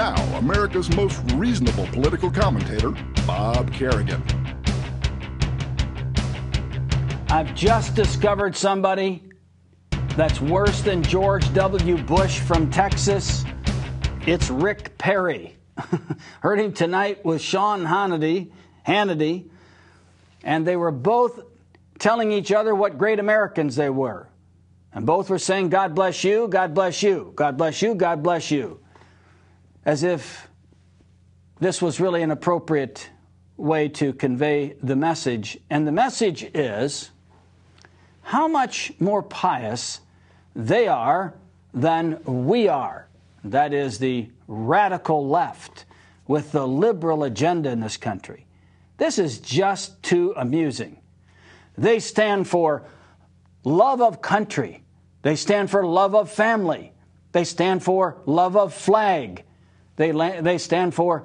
now, America's most reasonable political commentator, Bob Kerrigan. I've just discovered somebody that's worse than George W. Bush from Texas. It's Rick Perry. Heard him tonight with Sean Hannity, and they were both telling each other what great Americans they were. And both were saying, God bless you, God bless you, God bless you, God bless you. As if this was really an appropriate way to convey the message. And the message is how much more pious they are than we are. That is the radical left with the liberal agenda in this country. This is just too amusing. They stand for love of country. They stand for love of family. They stand for love of flag. They stand for,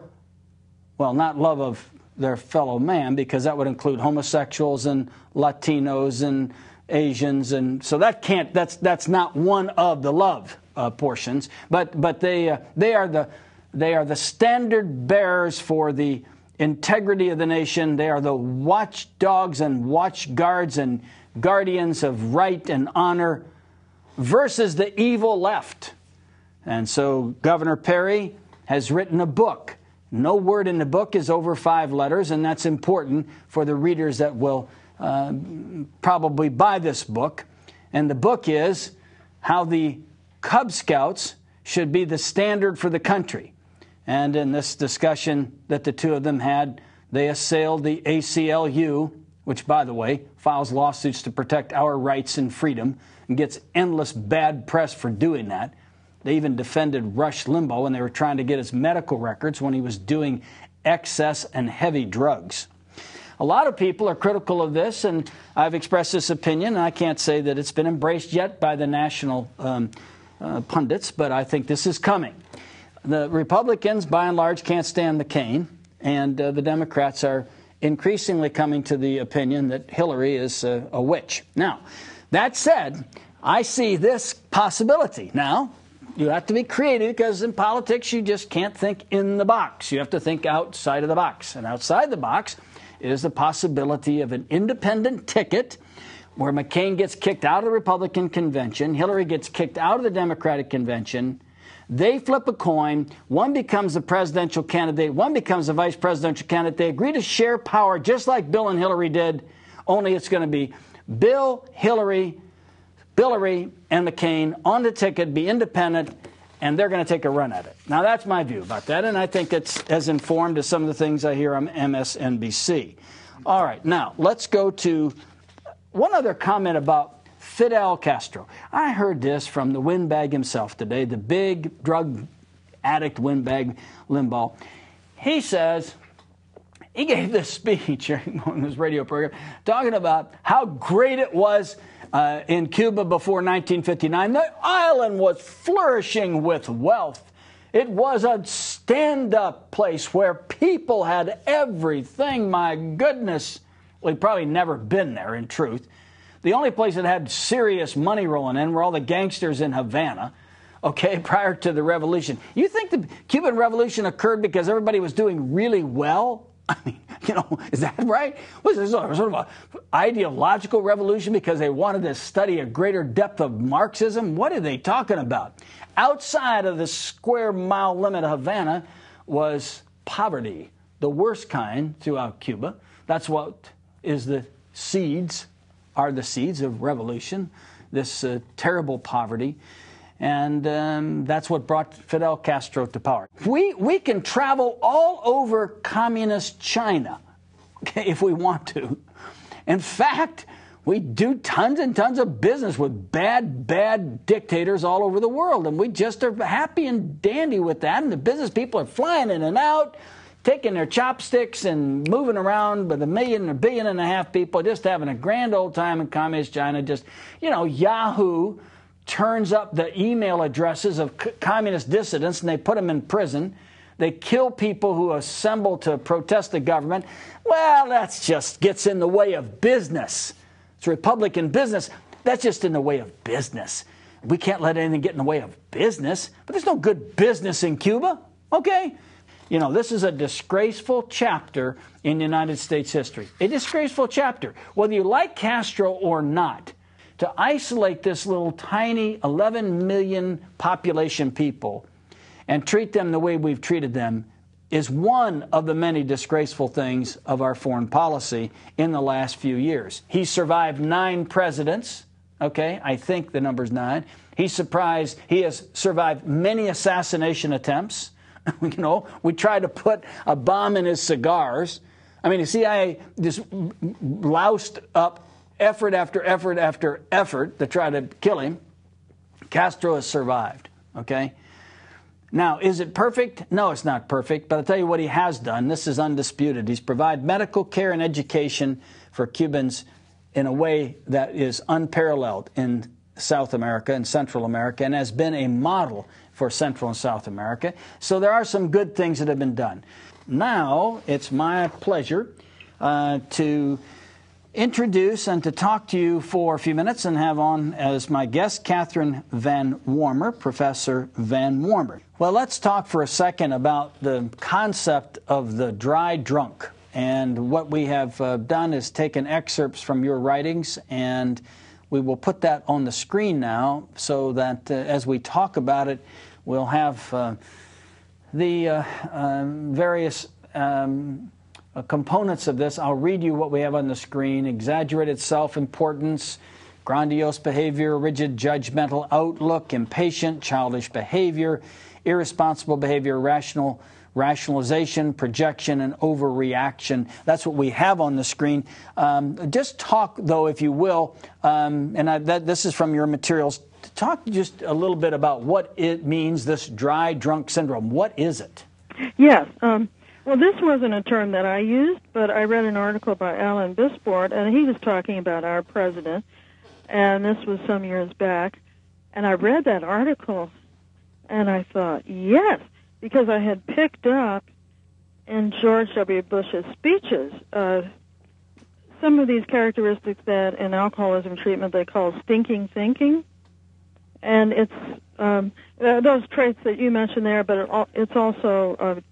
well, not love of their fellow man, because that would include homosexuals and Latinos and Asians, and so that's not one of the love portions. But they are the standard bearers for the integrity of the nation. They are the watchdogs and watchguards and guardians of right and honor versus the evil left. And so Governor Perry has written a book. No word in the book is over 5 letters, and that's important for the readers that will probably buy this book. And the book is how the Cub Scouts should be the standard for the country. And in this discussion that the two of them had, they assailed the ACLU, which, by the way, files lawsuits to protect our rights and freedom and gets endless bad press for doing that. They even defended Rush Limbaugh when they were trying to get his medical records when he was doing excess and heavy drugs. A lot of people are critical of this, and I've expressed this opinion, and I can't say that it's been embraced yet by the national pundits, but I think this is coming. The Republicans, by and large, can't stand McCain, and the Democrats are increasingly coming to the opinion that Hillary is a witch. Now, that said, I see this possibility. Now, you have to be creative, because in politics you just can't think in the box. You have to think outside of the box. And outside the box is the possibility of an independent ticket where McCain gets kicked out of the Republican convention, Hillary gets kicked out of the Democratic convention. They flip a coin. One becomes the presidential candidate. One becomes the vice presidential candidate. They agree to share power just like Bill and Hillary did, only it's going to be Bill, Hillary, and McCain on the ticket, be independent, and they're going to take a run at it. Now, that's my view about that, and I think it's as informed as some of the things I hear on MSNBC. All right, now, let's go to one other comment about Fidel Castro. I heard this from the windbag himself today, the big drug addict windbag Limbaugh. He says, he gave this speech on his radio program talking about how great it was in Cuba before 1959. The island was flourishing with wealth. It was a stand-up place where people had everything. My goodness. Well, he'd probably never been there, in truth. The only place that had serious money rolling in were all the gangsters in Havana, okay, prior to the revolution. You think the Cuban Revolution occurred because everybody was doing really well? I mean, is that right? Was this sort of an ideological revolution because they wanted to study a greater depth of Marxism? What are they talking about? Outside of the square mile limit of Havana was poverty, the worst kind throughout Cuba. That's what is the seeds of revolution, this terrible poverty. And that's what brought Fidel Castro to power. We can travel all over communist China, okay, if we want to. In fact, we do tons and tons of business with bad dictators all over the world, and we just are happy and dandy with that, and the business people are flying in and out, taking their chopsticks and moving around with 1 million or 1.5 billion people, just having a grand old time in communist China. Just, Yahoo turns up the email addresses of communist dissidents, and they put them in prison. They kill people who assemble to protest the government. Well, that just gets in the way of business. It's Republican business. That's just in the way of business. We can't let anything get in the way of business. But there's no good business in Cuba. Okay. You know, this is a disgraceful chapter in United States history. A disgraceful chapter. Whether you like Castro or not, to isolate this little tiny 11 million population people and treat them the way we've treated them is one of the many disgraceful things of our foreign policy in the last few years. He survived 9 presidents. Okay, I think the number's 9. He has survived many assassination attempts. You know, we tried to put a bomb in his cigars. I mean, the CIA just loused up effort after effort after effort to try to kill him. Castro has survived, okay? Now, is it perfect? No, it's not perfect, but I'll tell you what he has done. This is undisputed. He's provided medical care and education for Cubans in a way that is unparalleled in South America and Central America, and has been a model for Central and South America. So there are some good things that have been done. Now, it's my pleasure to introduce and to talk to you for a few minutes and have on as my guest Catherine Van Warmer, Professor Van Warmer. Well, let's talk for a second about the concept of the dry drunk. And what we have done is taken excerpts from your writings, and we will put that on the screen now so that as we talk about it, we'll have the various components of this. I'll read you what we have on the screen: exaggerated self-importance, grandiose behavior, rigid judgmental outlook, impatient, childish behavior, irresponsible behavior, rationalization, projection, and overreaction. That's what we have on the screen. Just talk, though, if you will, this is from your materials, talk just a little bit about what it means, this dry drunk syndrome. What is it? Yes. Well, this wasn't a term that I used, but I read an article by Alan Bisport, and he was talking about our president, and this was some years back. And I read that article, and I thought, yes, because I had picked up in George W. Bush's speeches some of these characteristics that in alcoholism treatment they call stinking thinking. And it's those traits that you mentioned there, but it's also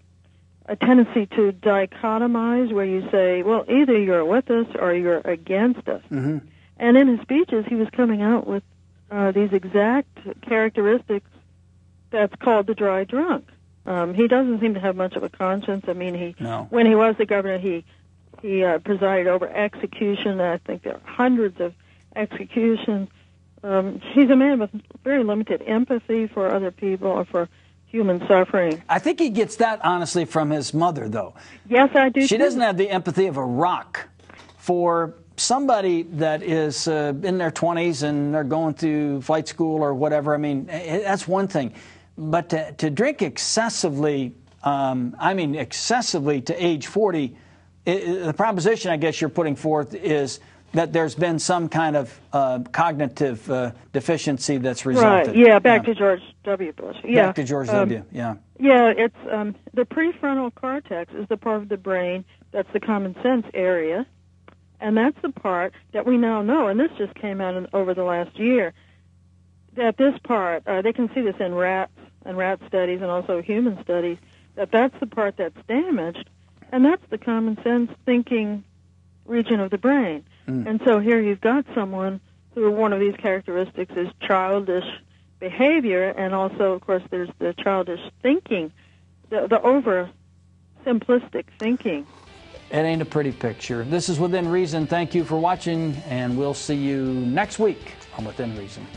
a tendency to dichotomize, where you say, well, either you're with us or you're against us. Mm-hmm. And in his speeches, he was coming out with these exact characteristics that's called the dry drunk. He doesn't seem to have much of a conscience. I mean, when he was the governor, he presided over execution. I think there are hundreds of executions. He's a man with very limited empathy for other people or for human suffering. I think he gets that, honestly, from his mother, though. Yes, I do. She doesn't have the empathy of a rock for somebody that is in their 20s and they're going through flight school or whatever. I mean, that's one thing. But to drink excessively, excessively to age 40, the proposition I guess you're putting forth is that there's been some kind of cognitive deficiency that's resulted. Right, yeah, back to George W. Bush. Yeah. Back to George W., yeah. Yeah, it's the prefrontal cortex is the part of the brain that's the common sense area, and that's the part that we now know, and this just came out over the last year, that this part, they can see this in rats and rat studies and also human studies, that's the part that's damaged, and that's the common sense thinking region of the brain. Mm. And so here you've got someone who one of these characteristics is childish behavior, and also, of course, there's the childish thinking, the over-simplistic thinking. It ain't a pretty picture. This is Within Reason. Thank you for watching, and we'll see you next week on Within Reason.